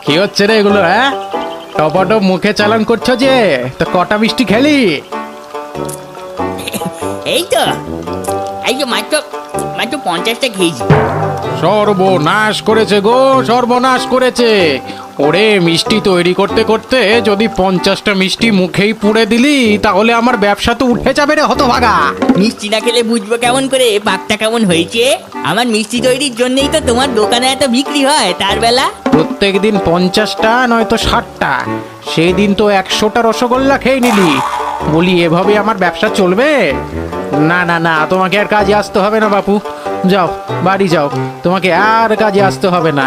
কি হচ্ছে রে এগুলো? হ্যাঁ, টপটপ মুখে চালান করছো যে, তো কটা মিষ্টি খেলি? এই তো এই যে মাত্র মাত্র 50টা খেয়েছি। সর্বনাশ করেছে গো, সর্বনাশ করেছে। ওরে, মিষ্টি তৈরি করতে করতে যদি 50টা মিষ্টি মুখেই পুড়ে দিলি, তাহলে আমার ব্যবসা তো উঠে যাবে রে হতভাগা। মিষ্টি না খেলে বুঝবো কেমন করে পাকটা কেমন হয়েছে? আমার মিষ্টি তৈরির জন্যই তো তোমার দোকানে এত বিক্রি হয় তার বেলা। প্রত্যেক দিন 50টা নয়তো 60টা, সেই দিন তো 100টা রসগোল্লা খেয়ে নিলি। বলি, এভাবে আমার ব্যবসা চলবে? না না না, তোমাকে আর কাজে আসতে হবে না বাপু। যাও, বাড়ি যাও, তোমাকে আর কাজে আসতে হবে না।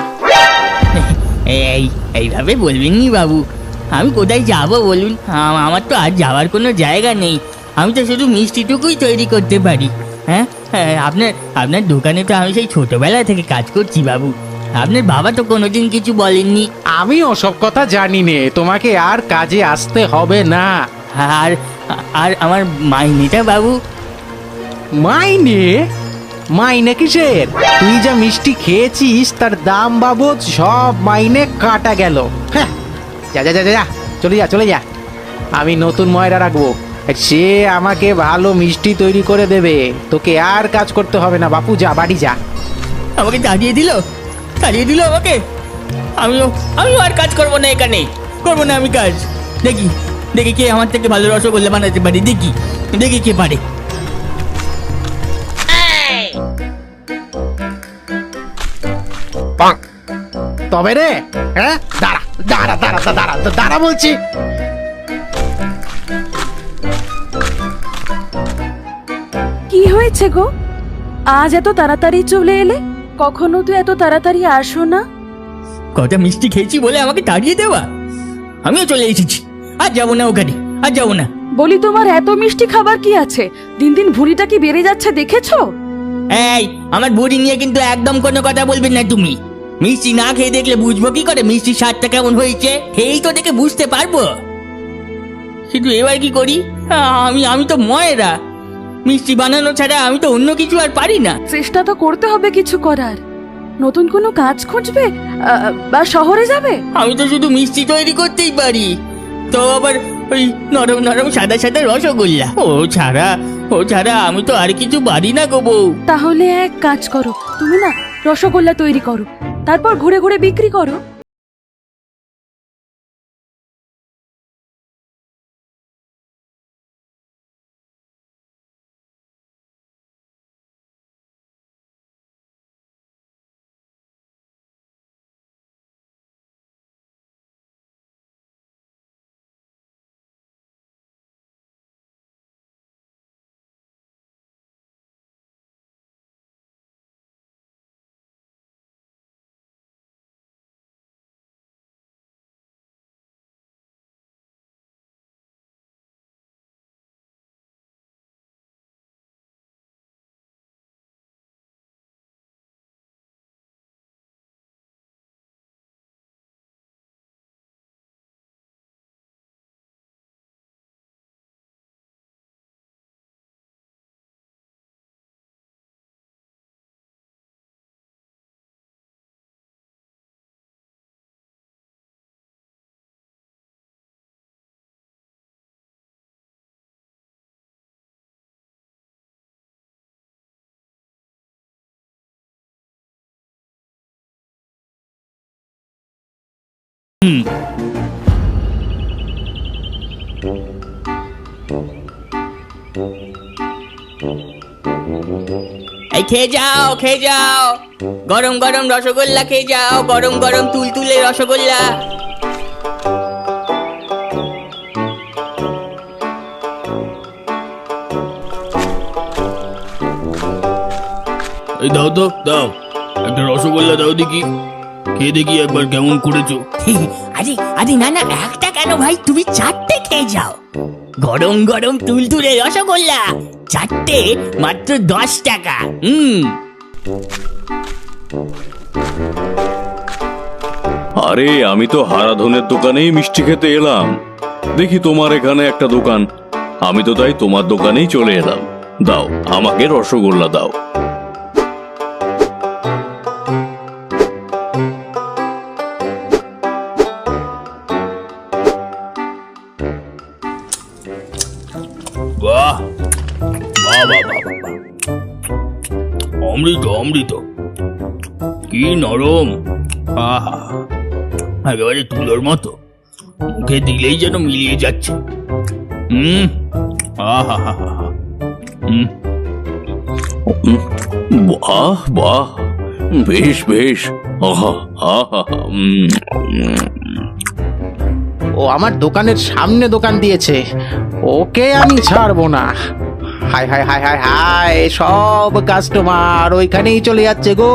এইভাবে বলবেন নি বাবু, আমি কোথায় যাব বলুন? আমার তো আর যাওয়ার কোনো জায়গা নেই। আমি তো শুধু মিষ্টিটুকুই তৈরি করতে পারি। হ্যাঁ, আপনার দোকানে তো আমি সেই ছোটবেলা থেকে কাজ করছি বাবু। আপনার বাবা তো কোনোদিন কিছু বলেননি। আমি ওসব কথা জানি নে, তোমাকে আর কাজে আসতে হবে না। আর আর আমার মাইনেটা বাবু? মাইনে? মাইনে কিসের? তুই যা মিষ্টি খেয়েছিস তার দাম বাবদ সব মাইনে কাটা গেল। হ্যাঁ, যা যা যা যা, চলে যা চলে যা। আমি নতুন ময়রা রাখবো, সে আমাকে ভালো মিষ্টি তৈরি করে দেবে। তোকে আর কাজ করতে হবে না বাপু, যা বাড়ি যা। আমাকে তাড়িয়ে দিল আমাকে। আমিও আর কাজ করবো না, এখানে করবো না আমি কাজ। দেখি দেখি কে আমার থেকে ভালো রসগোল্লা বানাতে পারে, দেখি কে পারে। তবে রে, হ্যাঁ, দাঁড়া দাঁড়া দাঁড়া দাঁড়া দাঁড়া বলছি। কি হয়েছে গো? আজ এত তাড়াতাড়ি চলে এলে? কখনো তো এত তাড়াতাড়ি আসো না। কটা মিষ্টি খেয়েছি বলে আমাকে তাড়িয়ে দেওয়া? আমিও চলে এসেছি, আর যাবো না ওখানে, আর যাবো না। বলি, তোমার এত মিষ্টি খাবার কি আছে? দিন দিন ভুঁড়িটা কি বেড়ে যাচ্ছে দেখেছো? এই, আমার বুড়ি নিয়ে কিন্তু একদম কোনো কথা বলবেন না তুমি। মিষ্টি না খেয়ে দেখলে বুঝবো কি করে মিষ্টির স্বাদটা কেমন হয়েছে? খেয়েই তো দেখে বুঝতে পারবো। কিন্তু এবার কি করি? আমি তো ময়রা, মিষ্টি বানানো ছাড়া আমি তো অন্য কিছু আর পারি না। চেষ্টা তো করতে হবে কিছু করার। নতুন কোনো কাজ খুঁজবে, বা শহরে যাবে? আমি তো শুধু মিষ্টি তৈরি করতেই পারি, তো আবার ওই নরম নরম সাদা সাদা রসগোল্লা। ও ছাড়া আমি তো আর কিছু পারি না গো বউ। তাহলে এক কাজ করো, তুমি না রসগোল্লা তৈরি করো, তারপর ঘুরে ঘুরে বিক্রি করো। এই খেয়ে যাও গরম গরম রসগোল্লা খেয়ে যাও, গরম গরম তুলতুলে রসগোল্লা। এই দাও তো দাও, একটা রসগোল্লা দাও দেখি, খেয়ে দেখি একবার কেমন করেছো। আরে না না, একটা কেন ভাই, তুমি 4টে খেয়ে যাও। গরম গরম তুলতুলে রসগোল্লা, 4টে মাত্র 10 টাকা। আরে আমি তো হারাধনের দোকানেই মিষ্টি খেতে এলাম, দেখি তোমার এখানে একটা দোকান, আমি তো তাই তোমার দোকানেই চলে এলাম। দাও আমাকে রসগোল্লা দাও। অমৃত অমৃত, কি নরম, আহা, একেবারে তুলোর মতো, মুখে দিলেই যেন মিলিয়ে যাচ্ছে। আহা হা হা, বাহ বাহ, বেশ বেশ, আহা আহা, ও আমার দোকানের সামনে দোকান দিয়েছে, ওকে আমি ছাড়বো না। হায় হায় হায় হায় হায়, সব কাস্টমার ওইখানেই চলে যাচ্ছে গো,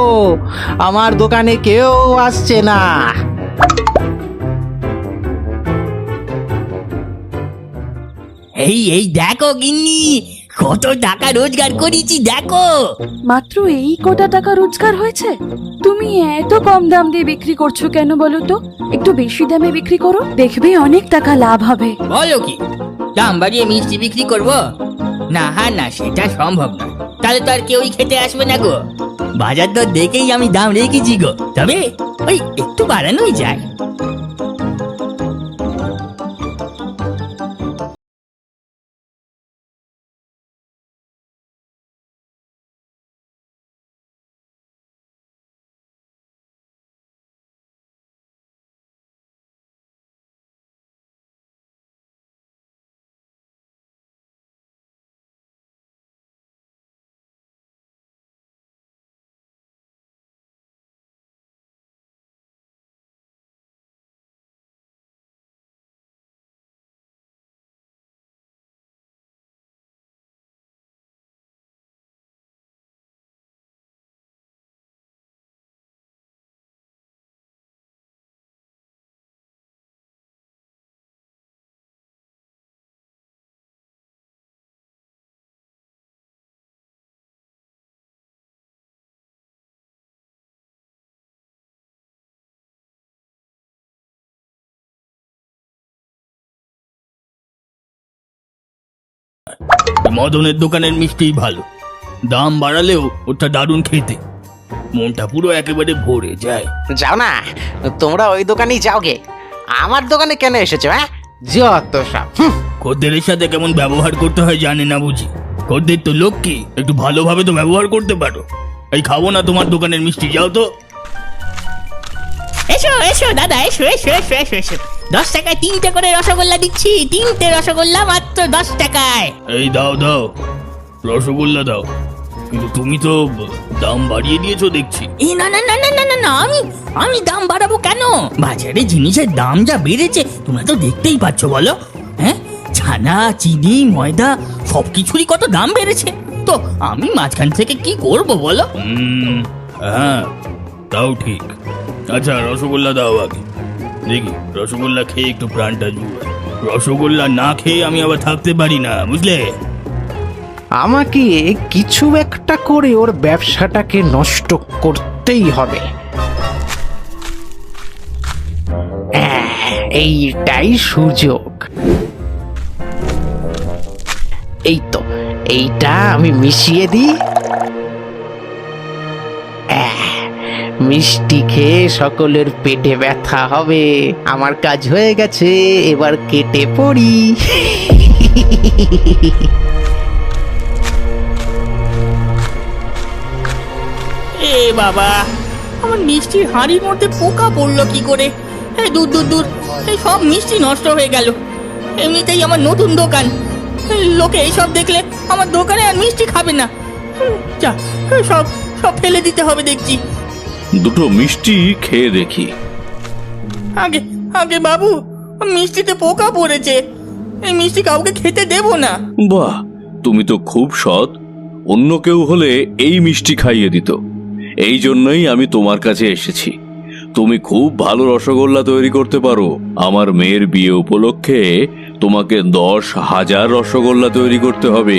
আমার দোকানে কেউ আসছে না। এই এই দেখো গিন্নি, কত টাকা রোজগার করেছি দেখো। মাত্র এই কটা টাকা রোজগার হয়েছে? তুমি এত কম দাম দিয়ে বিক্রি করছো কেন বলো তো? একটু বেশি দামে বিক্রি করো, দেখবে অনেক টাকা লাভ হবে। বলো কি, দাম বাড়িয়ে মিষ্টি বিক্রি করব? না না, সেটা সম্ভব না, তাহলে তো আর কেউই খেতে আসবে না গো। বাজার দর দেখেই আমি দাম রেখেছি গো, তবে ওই একটু বাড়ানোই যায়। মদনের দোকানের মিষ্টি ভালো, দাম বাড়ালেও ওটা দারুণ খেতে, মনটা পুরো একেবারে ভরে যায়। যাও না, তোমরা ওই দোকানেই যাও গে, আমার দোকানে কেন এসেছো? হ্যাঁ, যত সব। খদ্দেরের সাথে কেমন ব্যবহার করতে হয় জানে না বুঝি? খদ্দের তো লক্ষ্মী, একটু ভালোভাবে তো ব্যবহার করতে পারো। এই খাবো না তোমার দোকানের মিষ্টি, যাও তো। এসো এসো দাদা, এসো এসো এসো এসো এসো, 10 টাকায় 3টে করে রসগোল্লা দিচ্ছি, 3টে রসগোল্লা মাত্র 10 টাকায়। এই দাও দাও, রসগোল্লা দাও, কিন্তু তুমি তো দাম বাড়িয়ে দিয়েছো দেখছি। এই না না না না না না না, আমি দাম বাড়াবো কেন? বাজারে জিনিসের দাম যা বেড়েছে তোমরা তো দেখতেই পাচ্ছ, বলো। হ্যাঁ, ছানা, চিনি, ময়দা সবকিছুরই কত দাম বেড়েছে, তো আমি মাঝখান থেকে কি করব বলো? হ্যাঁ, তাও ঠিক। আচ্ছা, রসগোল্লা দাও আগে দেখি, রসগোল্লা খেয়ে একটু প্রাণটা জুড়ায়। রসগোল্লা না খেয়ে আমি আবার থাকতে পারি না, বুঝলে? আমাকে কিছু একটা করে ওর ব্যবসাটাকে নষ্ট করতেই হবে। এইটাই সুযোগ। এই তো, এইটা আমি মিশিয়ে দিই। মিষ্টি খেয়ে সকলের পেটে ব্যথা হবে। আমার কাজ হয়ে গেছে, এবার কেটে পড়ি। এ বাবা, আমার মিষ্টির হাঁড়ির মধ্যে পোকা পড়লো কি করে? এই দূর দূর দূর, এই সব মিষ্টি নষ্ট হয়ে গেল। এমনিতেই আমার নতুন দোকান, লোকে এইসব দেখলে আমার দোকানে আর মিষ্টি খাবে না। যা, সব সব ফেলে দিতে হবে দেখছি। দুটো মিষ্টি খেয়ে দেখি। আগে আগে বাবু, মিষ্টিতে পোকা পড়েছে, এই মিষ্টি কাউকে খেতে দেব না। বাহ, তুমি তো খুব সৎ। অন্য কেউ হলে এই মিষ্টি খাইয়ে দিত। এই জন্যই আমি তোমার কাছে এসেছি। তুমি খুব ভালো রসগোল্লা তৈরি করতে পারো। আমার মেয়ের বিয়ে উপলক্ষে তোমাকে 10,000 রসগোল্লা তৈরি করতে হবে।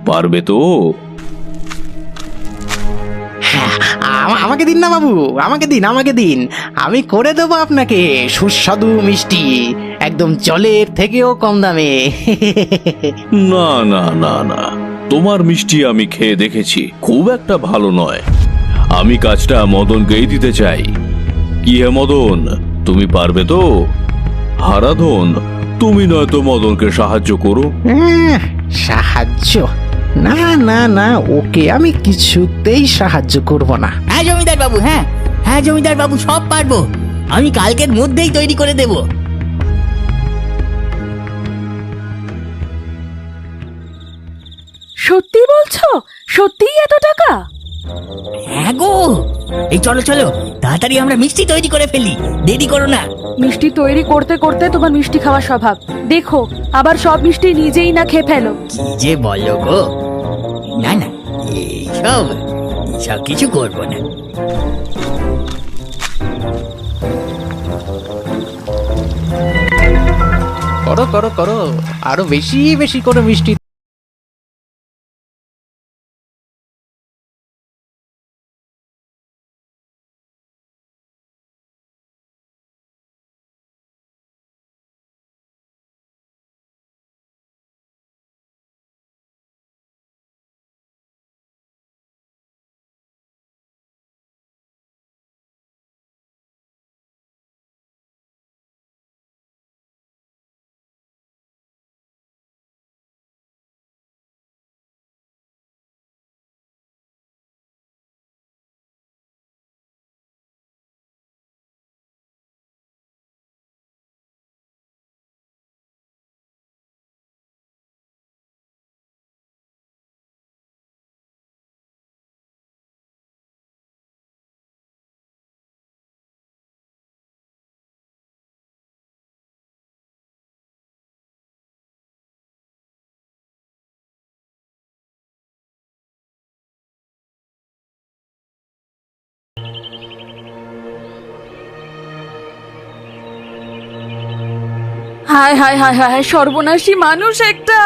পারবে তো? আমাকে দিন না বাবু, আমাকে দিন, আমি করে দেবো আপনাকে সুস্বাদু মিষ্টি, একদম জলের থেকেও কম দামে। না না না না, তোমার মিষ্টি আমি খেয়ে দেখেছি, খুব একটা ভালো নয়। আমি কাজটা মদনকেই দিতে চাই। কি হে মদন, তুমি পারবে তো? হারাধন, তুমি নয়তো মদনকে সাহায্য করো। সাহায্য? না না না, ওকে আমি কিছুতেই সাহায্য করব না। হ্যাঁ জমিদার বাবু, হ্যাঁ হ্যাঁ জমিদার বাবু, সব পারবো। আমি কালকের মধ্যেই তৈরি করে দেব। সত্যি বলছো? সত্যিই এত টাকা? হ্যাঁ গো, এই চলো চলো, তাড়াতাড়ি আমরা মিষ্টি তৈরি করে ফেলি, দেরি করো না। মিষ্টি তৈরি করতে করতে তোমার মিষ্টি খাওয়ার স্বভাব, দেখো আবার সব মিষ্টি নিজেই না খেয়ে ফেলো। কি যে বলো গো, না না, এইসব এইসব কিছু করবো না। করো করো করো, আরো বেশি বেশি করে মিষ্টি। হায় হায় হায় হায়, সর্বনাশী মানুষ একটা।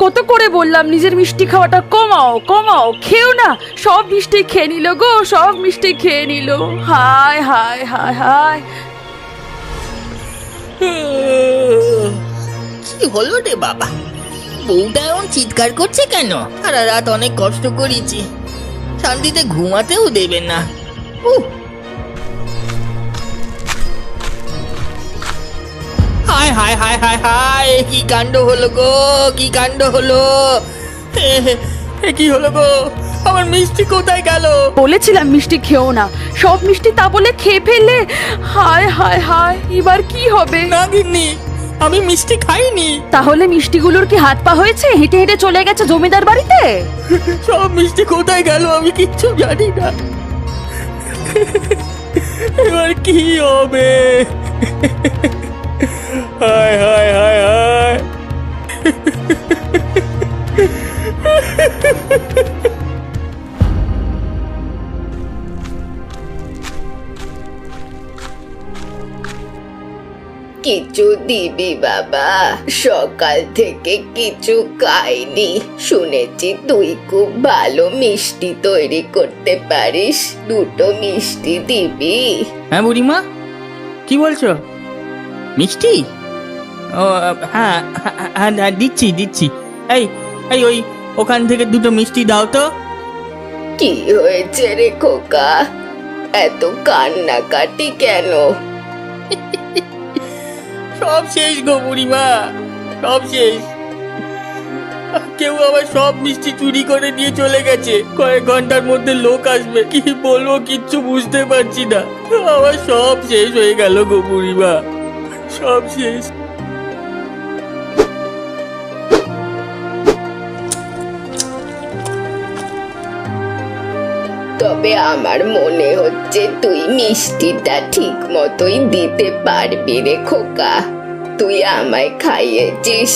কত করে বললাম নিজের মিষ্টি খাওয়াটা কমাও কমাও, খেও না, সব মিষ্টি খেয়ে নিল গো, সব মিষ্টি খেয়ে নিল। হায় হায় হায় হায়। কি হলো রে বাবা, বউটা এমন চিৎকার করছে কেন? সারা রাত অনেক কষ্ট করেছি, শান্তিতে ঘুমাতেও দেবেন না। উহ, হায় হায় হায় হায় হায়, কি কাণ্ড হলো গো, কি কাণ্ড হলো! কি হলো গো, আমার মিষ্টি কোথায় গেল? বলেছিলাম মিষ্টি খেও না, সব মিষ্টি তা বলে খেয়ে ফেললে। হায় হায় হায়, এবার কি হবে? না গিন্নি, আমি মিষ্টি খাইনি। তাহলে মিষ্টিগুলোর কি হাত পা হয়েছে? হেঁটে হেঁটে চলে গেছে জমিদার বাড়িতে? সব মিষ্টি কোথায় গেল আমি কিচ্ছু জানি না। এবার কি হবে? হায় হায় হায় হায়। কিছু দিবি বাবা? সকাল থেকে কিছু খাইনি, শুনেছি তুই খুব ভালো মিষ্টি তৈরি করতে পারিস, দুটো মিষ্টি দিবি? হ্যাঁ বুড়িমা, কি বলছো? মিষ্টি? ও হ্যাঁ হ্যাঁ হ্যাঁ, দিচ্ছি দিচ্ছি। এই এই ওই ওখান থেকে দুটো মিষ্টি দাও তো। কি হয়েছে রে খোকা, এত কান্নাকাটি কেন? সব শেষ গো বুড়িমা, সব শেষ। কেউ আবার সব মিষ্টি চুরি করে নিয়ে চলে গেছে। কয়েক ঘন্টার মধ্যে লোক আসবে, কি বলবো কিচ্ছু বুঝতে পারছি না। আবার সব শেষ হয়ে গেল গো বুড়িমা, সব শেষ। তবে আমার মনে হচ্ছে তুই মিষ্টিটা ঠিক মতোই দিতে পারবি রে খোকা। তুই আমায় খাইয়েছিস,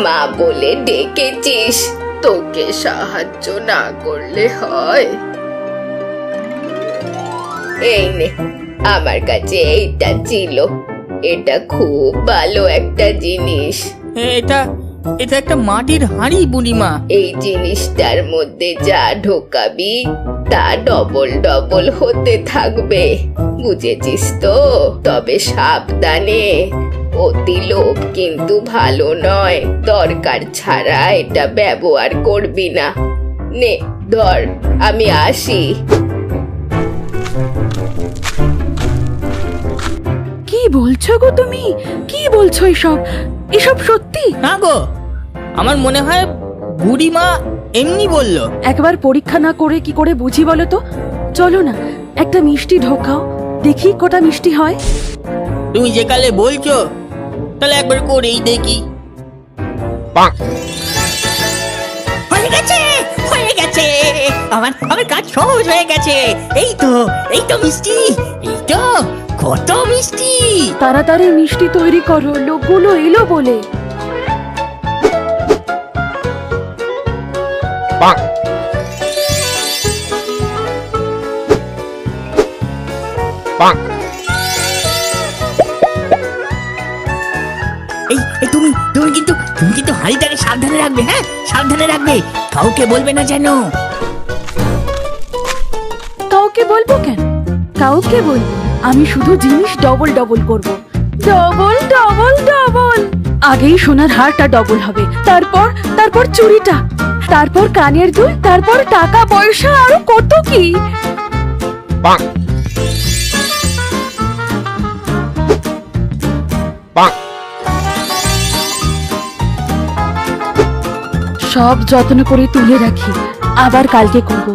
মা বলে ডেকেছিস, তোকে সাহায্য না করলে হয়? এই নে, আমার কাছে এইটা ছিল, এটা খুব ভালো একটা জিনিস। এটা এটা একটা মাটির হাঁড়ি বুড়িমা। এই জিনিসটার মধ্যে যা ঢোকাবি তা ডবল ডবল হতে থাকবে, বুঝেছিস তো? তবে সাবধানে, অতি লোভ কিন্তু ভালো নয়, দরকার ছাড়া এটা ব্যবহার করবি না। নে ধর, আমি আসি। কি বলছো গো তুমি? কি বলছো এসব? এসব সত্যি? না গো, আমার মনে হয় বুড়িমা এমনি বললো। একবার পরীক্ষা না করে কি করে বুঝি বলো তো? চলো না, একটা মিষ্টি ঢোকাও, দেখি কটা মিষ্টি হয়। তুমি যে কালে বলছো, তাহলে একবার করেই দেখি। হয়ে গেছে, হয়ে গেছে, আমার আমার কাজ সহজ হয়ে গেছে। এই তো মিষ্টি, এই তো কত মিষ্টি। তাড়াতাড়ি মিষ্টি তৈরি করো, লোকগুলো এলো বলে। এই তুমি কিন্তু হাড়িটাকে সাবধানে রাখবে, হ্যাঁ সাবধানে রাখবে, কাউকে বলবে না যেন। কাউকে বলবো কেন? কাউকে বলবো? আমি শুধু জিনিস ডবল ডবল করব। Double double double. আগেই সোনার হারটা ডবল হবে, তারপর চুড়িটা, তারপর কানের দুল, তারপর টাকা পয়সা, আরো কত কি। সব যত্ন করে তুলে রাখি, আবার কালকে করব।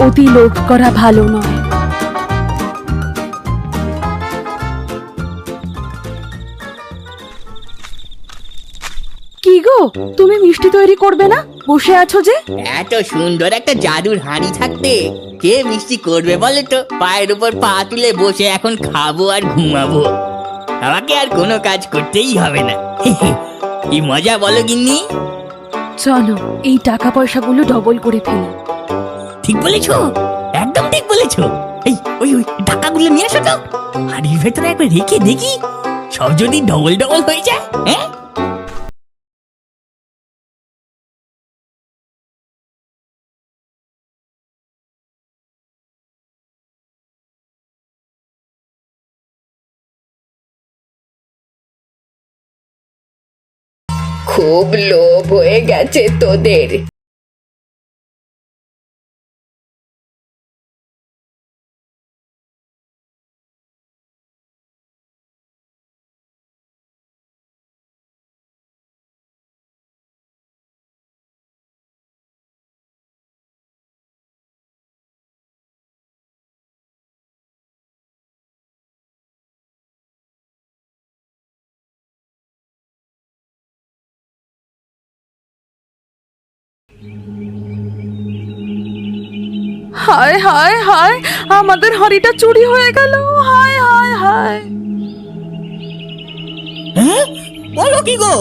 অতি লোভ করা ভালো নয়। কি গো, তুমি মিষ্টি তৈরি করবে না? বসে আছো যে? এত সুন্দর একটা জাদুর হাঁড়ি থাকতে কে মিষ্টি করবে বলে তো? পায়ের উপর পা তুলে বসে এখন খাবো আর ঘুমাবো, আমাকে আর কোনো কাজ করতেই হবে না। কি মজা বলো গিন্নি? চলো এই টাকা পয়সাগুলো ডবল করে ফেলি। ঠিক বলেছো, একদম ঠিক বলেছো। এই ওই টাকাগুলো নিয়ে আসো তো, হাঁড়ির ভেতরে একবার রেখে দেখি সব যদি ডবল ডবল হয়ে যায়। হ্যাঁ, খুব লোভ হয়ে গেছে তোদের। হায় হায় হায়, আমাদের হাড়িটা চুরি হয়ে গেল। হায় হায় হায়। হ্যাঁ বলো কি গো,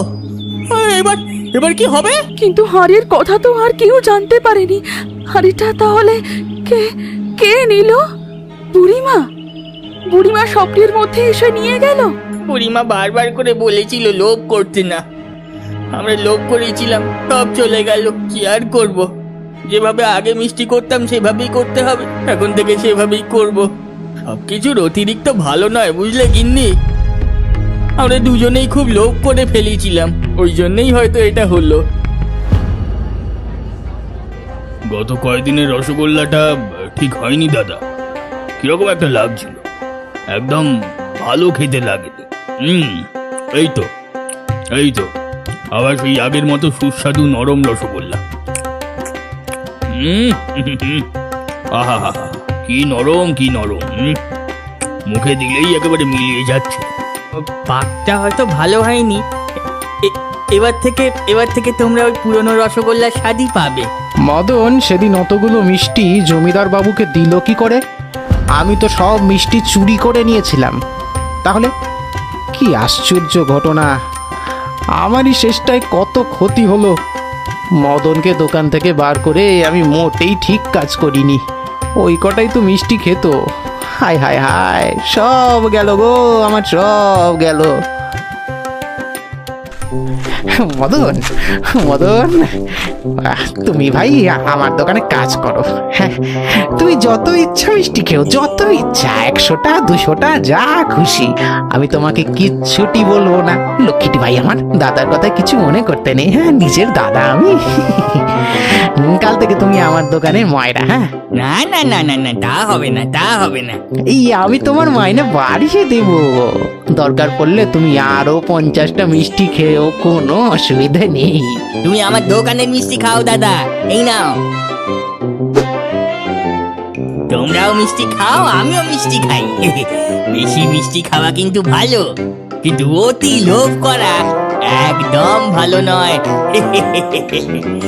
এবার এবার কি হবে? কিন্তু হাড়ির কথা তো আর কেউ জানতে পারেনি। হাড়িটা তাহলে কে কে নিল? বুড়িমা? বুড়িমা স্বপ্নের মধ্যে এসে নিয়ে গেল? বুড়িমা বারবার করে বলেছিল লোভ করতে না, আমরা লোভ করেছিলাম, সব চলে গেল। কি আর করব, যেভাবে আগে মিষ্টি করতাম সেভাবেই করতে হবে, এখন থেকে সেভাবেই করব। সবকিছুর অতিরিক্ত ভালো নয়, বুঝলে গিন্নি? আমরা দুজনেই খুব লোভ করে ফেলেছিলাম, ওই জন্যই হয়তো এটা হলো। গত কয়েকদিনের রসগোল্লাটা ঠিক হয়নি দাদা, কিরকম একটা লাগছিল, একদম ভালো খেতে লাগেনি। এই তো আবার সেই আগের মতো সুস্বাদু নরম রসগোল্লা। আহা হা হা, কি নরম কি নরম, মুখে দিলেই একেবারে মিলিয়ে যাচ্ছে। পাকটা হয়তো ভালো হয়নি, এবার থেকে তোমরা ওই পুরনো রসগোল্লার স্বাদই পাবে। মদন সেদিন অতগুলো মিষ্টি জমিদার বাবুকে দিল কি করে? আমি তো সব মিষ্টি চুরি করে নিয়েছিলাম। তাহলে কি আশ্চর্য ঘটনা, আমারই শেষটায় কত ক্ষতি হলো। মদনকে দোকান থেকে বার করে আমি মোটেই ঠিক কাজ করিনি। ওই কটাই তো মিষ্টি খেত। হায় হায় হায়, সব গেল গো, আমার সব গেল। মদন, মদন, তুমি ভাই আমার দোকানে কাজ করো। হ্যাঁ, তুমি যত ইচ্ছা মিষ্টি খেও, যত ইচ্ছা, 100টা 200টা যা খুশি, আমি তোমাকে কিচ্ছুটি বলবো না। লক্ষ্মীটি ভাই আমার, দাদার কথা কিছু মনে করতে নেই। হ্যাঁ, নিজের দাদা আমি। কাল থেকে তুমি আমার দোকানের ময়রা। হ্যাঁ, না না না না না, তা হবে না, তা হবে না। এই আমি তোমার মাইনে বাড়িয়ে দেবো। দরকার পড়লে তুমি আরো 50টা মিষ্টি খেয়েও কোনো অসুবিধা নেই। তুমি আমার দোকানের মিষ্টি খাও দাদা, এই নাও। তোমরাও মিষ্টি খাও, আমিও মিষ্টি খাই। বেশি মিষ্টি খাওয়া কিন্তু ভালো, কিন্তু অতি লোভ করা একদম ভালো নয়।